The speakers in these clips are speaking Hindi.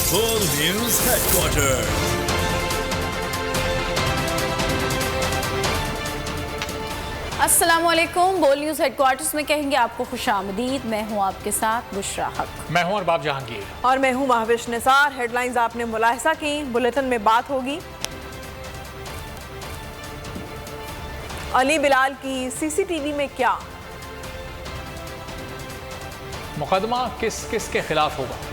बोल न्यूज हेडक्वार्टर। अस्सलामुअलैकुम। बोल न्यूज हेडक्वार्टर्स में कहेंगे आपको खुशामदीद। मैं हूं आपके साथ बुशरा हक। मैं हूं अरबाब जहांगीर और मैं हूं महविश निसार। हेडलाइंस आपने मुलाहिजा की, बुलेटिन में बात होगी। अली बिलाल की सीसीटीवी में क्या? मुकदमा किस किस के खिलाफ होगा?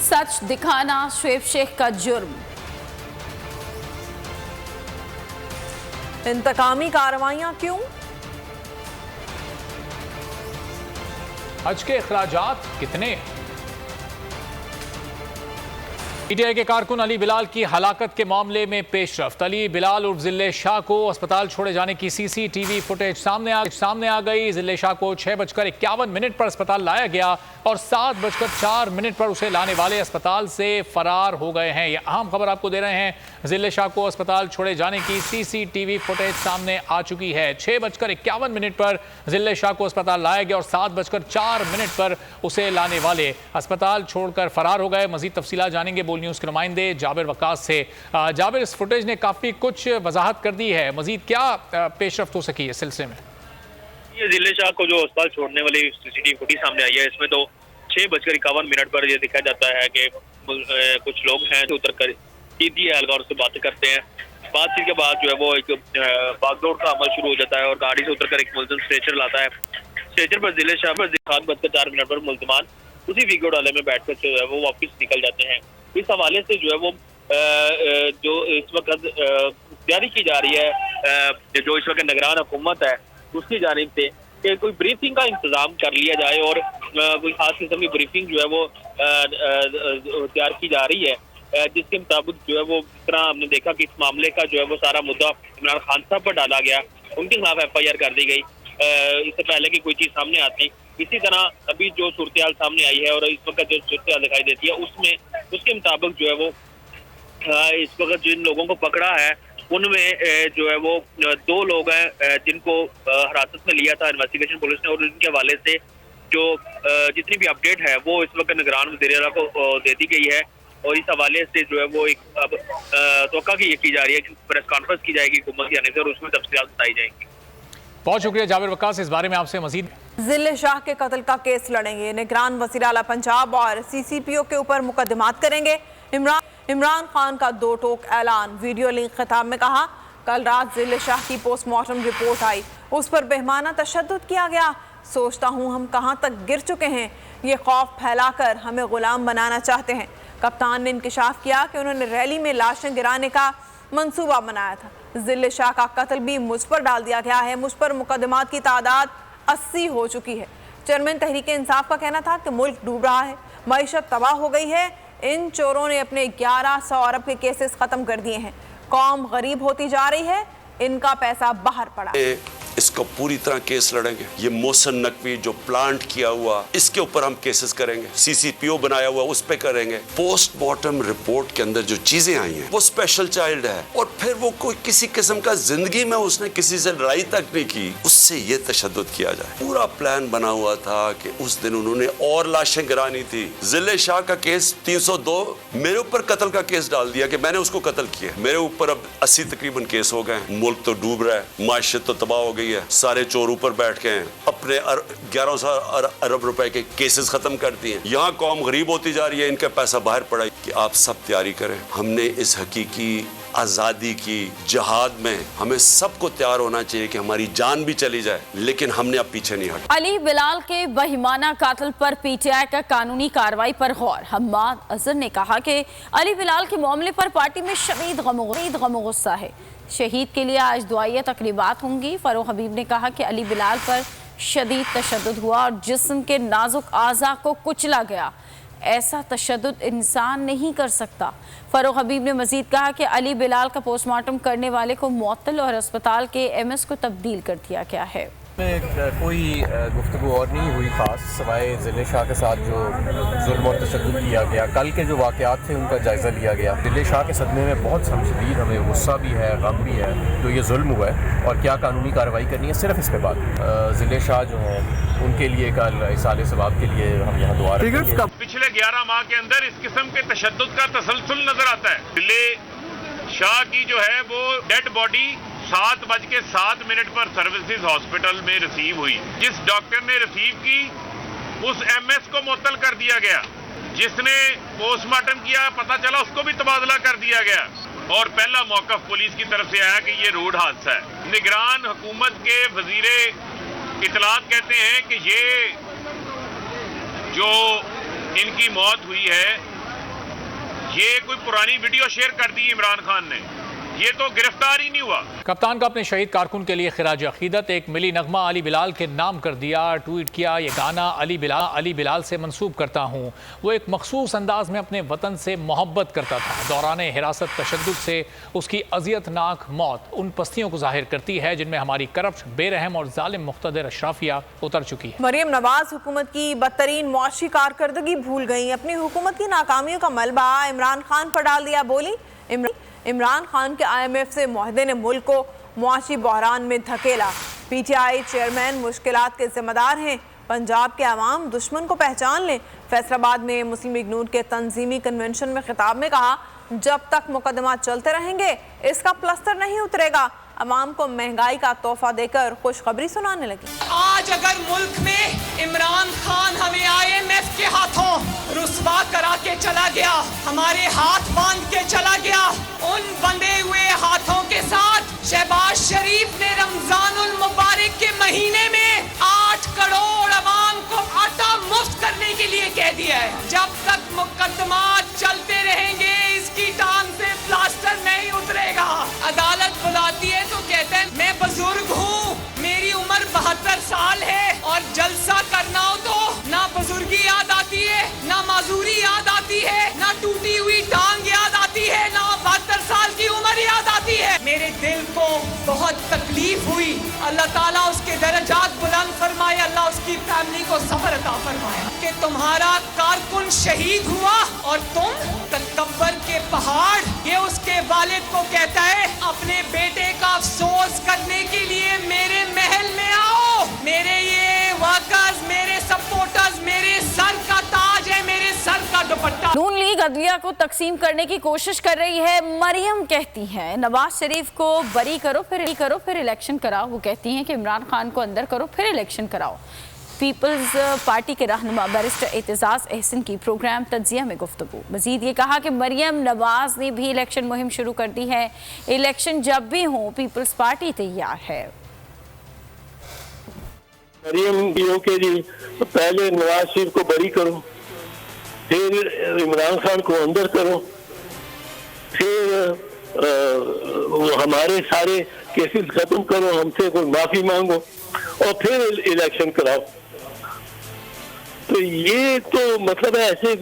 सच दिखाना शुएब शेख का जुर्म। इंतकामी कार्रवाइयां क्यों? हज के अखराजात कितने? पीटीआई के कारकुन अली बिलाल की हलाकत के मामले में पेशरफ्त। अली बिलाल उर्फ जिले शाह को अस्पताल छोड़े जाने की सीसीटीवी फुटेज सामने आ गई। जिले शाह को 6:51 पर अस्पताल लाया गया और 7:04 पर उसे लाने वाले अस्पताल से फरार हो गए हैं। यह अहम खबर आपको दे रहे हैं। जिले शाह को अस्पताल छोड़े जाने की सीसीटीवी फुटेज सामने आ चुकी है। 6:51 पर जिले शाह को अस्पताल लाया गया और 7:04 पर उसे लाने वाले अस्पताल छोड़कर फरार हो गए। मजीद तफसीलात जानेंगे बोल न्यूज के नुमाइंदे जाबिर वक्कास से। जाबिर, इस फुटेज ने काफी कुछ वजाहत कर दी है, मजीद क्या पेशरफ्त हो सकी है इस सिलसिले में? ये जिले शाह को जो अस्पताल छोड़ने वाली सीसीटीवी फुटेज सामने आई है, इसमें तो 6:51 पर यह दिखाया जाता है कि कुछ लोग हैं जो उतर कर सीधी एहलकार से बातें करते हैं। बातचीत के बाद जो है वो एक भागदौड़ का अमल शुरू हो जाता है और गाड़ी से उतरकर एक मुलजिम स्ट्रेचर लाता है। स्ट्रेचर पर जिले शाह पर 7:04 पर मुलजमान उसी वीगो डाले में बैठकर जो है वो वापस निकल जाते हैं। इस हवाले से जो है वो जो इस वक्त तैयारी की जा रही है, जो इस वक्त निगरान हुकूमत है उसकी जानिब से कि कोई ब्रीफिंग का इंतजाम कर लिया जाए और कोई खास किस्म की ब्रीफिंग जो है वो तैयार की जा रही है, जिसके मुताबिक जो है वो इस तरह हमने देखा कि इस मामले का जो है वो सारा मुद्दा इमरान खान साहब पर डाला गया, उनके खिलाफ FIR कर दी गई इससे पहले कि कोई चीज सामने आती। इसी तरह अभी जो सूरत सामने आई है और इस वक्त जो सूरत दिखाई देती है उसमें उसके मुताबिक जो है वो इस वक्त जिन लोगों को पकड़ा है उनमें जो है वो 2 लोग हैं जिनको हिरासत में लिया था इन्वेस्टिगेशन पुलिस ने, और उनके हवाले से जो जितनी भी अपडेट है वो इस वक्त निगरान वज़ीर आला को दे दी गई है। और इस हवाले से जो है वो एक अब तवक्का की जा रही है कि प्रेस कॉन्फ्रेंस की जाएगी हुकूमत के आने से और उसमें तफसीलात बताई जाएंगी। बहुत शुक्रिया जाबिर वक्कास, इस बारे में आपसे मजीद। जिले शाह के कत्ल का केस लड़ेंगे। निगरान वज़ीर आला पंजाब और CCPO के ऊपर मुकदमात करेंगे। इमरान खान का 2 टोक ऐलान। वीडियो लिंक खिताब में कहा, कल रात जिले शाह की पोस्टमार्टम रिपोर्ट आई, उस पर बेहमाना तशद्दुद किया गया। सोचता हूँ हम कहाँ तक गिर चुके हैं। ये खौफ फैलाकर हमें गुलाम बनाना चाहते हैं। कप्तान ने इंकशाफ किया कि उन्होंने रैली में लाशें गिराने का मंसूबा बनाया था। जिले शाह का कत्ल भी मुझ पर डाल दिया गया है। मुझ पर मुकदमात की तादाद 80 हो चुकी है। चेयरमैन तहरीक इंसाफ का कहना था कि मुल्क डूब रहा है, मईशत तबाह हो गई है। इन चोरों ने अपने 1100 अरब के केसेस खत्म कर दिए हैं। कौम गरीब होती जा रही है, इनका पैसा बाहर पड़ा है। इसको पूरी तरह केस लड़ेंगे। ये मोहसिन नकवी जो प्लांट किया हुआ, इसके ऊपर हम केसेस करेंगे। CCPO बनाया हुआ उस पे करेंगे। पोस्टमार्टम रिपोर्ट के अंदर जो चीजें आई हैं वो स्पेशल चाइल्ड है और फिर वो कोई किसी किस्म का जिंदगी में उसने किसी से लड़ाई तक नहीं की, उससे ये तशद्दुद किया जाए। पूरा प्लान बना हुआ था कि उस दिन उन्होंने और लाशें गिरानी थी। जिले शाह का केस 302 मेरे ऊपर कत्ल का केस डाल दिया कि मैंने उसको कत्ल किया। मेरे ऊपर अब 80 तकरीबन केस हो गए। मुल्क तो डूब रहा है, माशियत तो तबाह हो गई है। सारे चोर ऊपर बैठ के हैं, अपने 1100 अरब रुपए के केसेस खत्म कर दिए। यहाँ कौम गरीब होती जा रही है, इनका पैसा बाहर पड़ा है। कि आप सब तैयारी करें। हमने इस हकीकी आज़ादी की जहाद में हमें सबको तैयार होना चाहिए कि हमारी जान भी चली जाए, लेकिन हमने अब पीछे नहीं हटना। अली बिलाल के बहिमाना कातिल पर PTI का कानूनी कार्रवाई पर गौर। हम्माद अजहर ने कहा कि अली बिलाल के मामले पर पार्टी में शदीद गम गुस्सा है। शहीद के लिए आज दुआइया तकरीबात होंगी। फरूख हबीब ने कहा कि अली बिलाल पर शदीद तशद्दुद हुआ और जिस्म के नाजुक आज़ा को कुचला गया। ऐसा तशद्दुद इंसान नहीं कर सकता। फरूख हबीब ने मजीद कहा कि अली बिलाल का पोस्टमार्टम करने वाले को मुअत्तल और अस्पताल के MS को तब्दील कर दिया गया है। कोई गुफ्तगू और नहीं हुई ख़ास, सिवाय ज़िले शाह के साथ जो जुल्म और तशद्दुद किया गया, कल के जो वाक़यात थे उनका जायज़ा लिया गया। ज़िले शाह के सदमे में बहुत शदीद हमें गुस्सा भी है, गम भी है जो ये जुल्म हुआ है और क्या कानूनी कार्रवाई करनी है, सिर्फ इस पे बात। ज़िले शाह जो हैं उनके लिए कल इसाले सवाब के लिए हम यहाँ दुआ रखेंगे। पिछले 11 माह के अंदर इस किस्म के तशद्दुद का तसलसल नजर आता है। ज़िले शाह की जो है वो डेड बॉडी 7:07 पर सर्विसेज हॉस्पिटल में रिसीव हुई। जिस डॉक्टर ने रिसीव की उस एमएस को मुअत्तल कर दिया गया, जिसने पोस्टमार्टम किया पता चला उसको भी तबादला कर दिया गया और पहला मौक़िफ़ पुलिस की तरफ से आया कि ये रोड हादसा है। निगरान हुकूमत के वजीरे इतलात कहते हैं कि ये जो इनकी मौत हुई है ये कोई पुरानी वीडियो शेयर कर दी इमरान खान ने, ये तो गिरफ्तार ही नहीं हुआ। कप्तान का अपने शहीद कारकुन के लिए खिराज अकीदत, एक मिली नगमा अली बिलाल के नाम कर दिया, ट्वीट किया ये गाना अली बिलाल से मंसूब करता हूँ। वो एक मखसूस अंदाज में अपने वतन से मोहब्बत करता था। दौरान हिरासत तशद्दुद से उसकी अजियतनाक मौत उन पस्तियों को जाहिर करती है जिनमें हमारी करप्ट, बेरहम और जालिम मुख्तदर अशराफिया उतर चुकी है। मरियम नवाज हुकूमत की बदतरीन मुआशी कारकर्दगी भूल गई, अपनी हुकूमत की नाकामियों का मलबा इमरान खान पर डाल दिया। बोली इमरान खान के IMF से मुआहदे ने मुल्क को मुआशी बहरान में धकेला। PTI चेयरमैन मुश्किलात के जिम्मेदार हैं। पंजाब के अवाम दुश्मन को पहचान लें। फैसलाबाद में मुस्लिम लीग नून के तंजीमी कन्वेंशन में खिताब में कहा, जब तक मुकदमा चलते रहेंगे इसका प्लस्तर नहीं उतरेगा। अवाम को महंगाई का तोहफा देकर खुशखबरी सुनाने लगी। आज अगर मुल्क में इमरान खान हमें IMF के हाथों रुस्वा करा के चला गया, हमारे हाथ बांध के चला गया, उन बंधे हुए हाथों के साथ शहबाज शरीफ ने रमजानुल मुबारक के महीने में 8 करोड़ अवाम को आटा मुफ्त करने के लिए कह दिया है। जब तक मुकदमा चलते रहेंगे इसकी टांग से प्लास्टर नहीं उतरेगा। अदालत बुलाती है तो कहते हैं मैं बुजुर्ग हूँ, मेरी उम्र 72 साल है और जलसा करना हो तो ना बुजुर्गी याद आती है, ना माजूरी याद आती है, ना टूटी हुई टांग याद आती है, ना 72 साल की उम्र याद आती है। मेरे दिल को बहुत तकलीफ हुई। अल्लाह ताला उसके दर्जात बुलंद फरमाए, अल्लाह उसकी फैमिली को सब्र अता फरमाए कि तुम्हारा कारकुन शहीद हुआ और तुम तकब्बर के पहाड़। ये उसके वालिद को कहता है अपने बेटे का अफसोस करने के लिए मेरे महल में आओ। मेरे ये वर्कर्स, मेरे सपोर्टर्स, मेरे सर का ताज है, मेरे सर का दुपट्टा। नून लीग अदलिया को तकसीम करने की कोशिश कर रही है। मरियम कहती हैं नवाज शरीफ को बरी करो फिर इलेक्शन कराओ। वो कहती हैं कि इमरान खान को अंदर करो फिर इलेक्शन कराओ। पीपल्स पार्टी के रहनुमा बैरिस्टर एतजाज अहसन की प्रोग्राम तज्जिया में गुफ्तगू। मजीद ये कहा कि मरियम नवाज ने भी इलेक्शन मुहिम शुरू कर दी है। इलेक्शन जब भी हो पीपल्स पार्टी तैयार है। मरियम के जी पहले नवाज शरीफ को बरी करो, फिर इमरान खान को अंदर करो, फिर हमारे सारे केसेस खत्म करो, हमसे कोई माफी मांगो और फिर इलेक्शन कराओ। तो ये तो मतलब ऐसे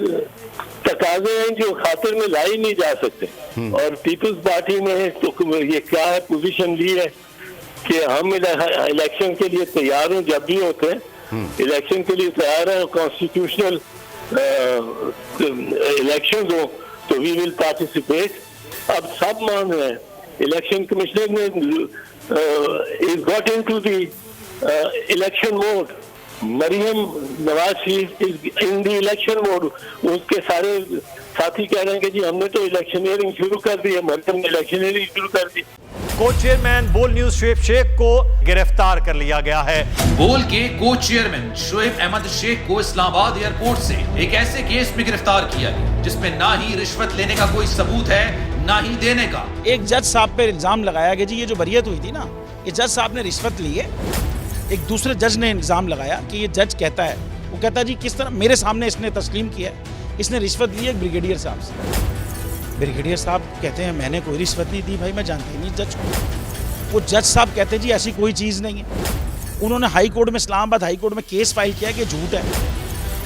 तकाजे हैं जो खातिर में लाई नहीं जा सकते। और पीपल्स पार्टी ने तो ये क्या है पोजीशन ली है कि हम इलेक्शन के लिए तैयार हूँ, जब भी होते हैं इलेक्शन के लिए तैयार है। कॉन्स्टिट्यूशनल इलेक्शन हो तो वी विल पार्टिसिपेट। अब सब मान रहे हैं, इलेक्शन कमिश्नर ने is got into the election mode. Maryam Nawaz Sharif is in the election mode. उसके सारे साथी कह रहे हैं कि जी हमने तो इलेक्शनियरिंग शुरू कर दी है, मरियम ने इलेक्शनियरिंग शुरू कर दी। को चेयरमैन बोल न्यूज शुएब शेख को गिरफ्तार कर लिया गया है। बोल के को चेयरमैन शुएब अहमद शेख को इस्लामाबाद एयरपोर्ट से एक ऐसे केस में गिरफ्तार किया गया जिसमें ना ही रिश्वत लेने का कोई सबूत है ना ही देने का। एक जज साहब पे इल्जाम लगाया कि जी ये जो बरियत हुई थी ना, ये जज साहब ने रिश्वत ली है। एक दूसरे जज ने इल्जाम लगाया कि ये जज कहता है, वो कहता है जी किस तरह मेरे सामने इसने तस्लीम किया है, इसने रिश्वत ली है ब्रिगेडियर साहब से। ब्रिगेडियर साहब कहते हैं मैंने कोई रिश्वत नहीं दी भाई, मैं जानती नहीं जज को। वो जज साहब कहते हैं जी ऐसी कोई चीज़ नहीं है। उन्होंने हाई कोर्ट में, इस्लामाबाद हाई कोर्ट में केस फाइल किया कि झूठ है।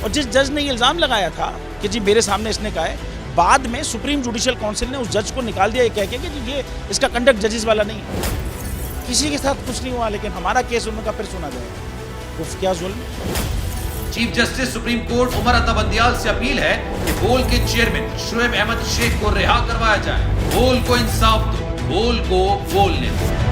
और जिस जज ने इल्ज़ाम लगाया था कि जी मेरे सामने इसने कहा है, बाद में सुप्रीम जुडिशल काउंसिल ने उस जज को निकाल दिया ये कह के कि जी ये इसका कंडक्ट जजेस वाला नहीं है। किसी के साथ कुछ नहीं हुआ, लेकिन हमारा केस उनका फिर सुना जाएगा। उफ, क्या जुल्म। Chief justice supreme court Umar Ata Bandial से अपील है कि बोल के चेयरमैन शोएब अहमद शेख को रिहा करवाया जाए। बोल को इंसाफ दो, बोल को बोलने दो।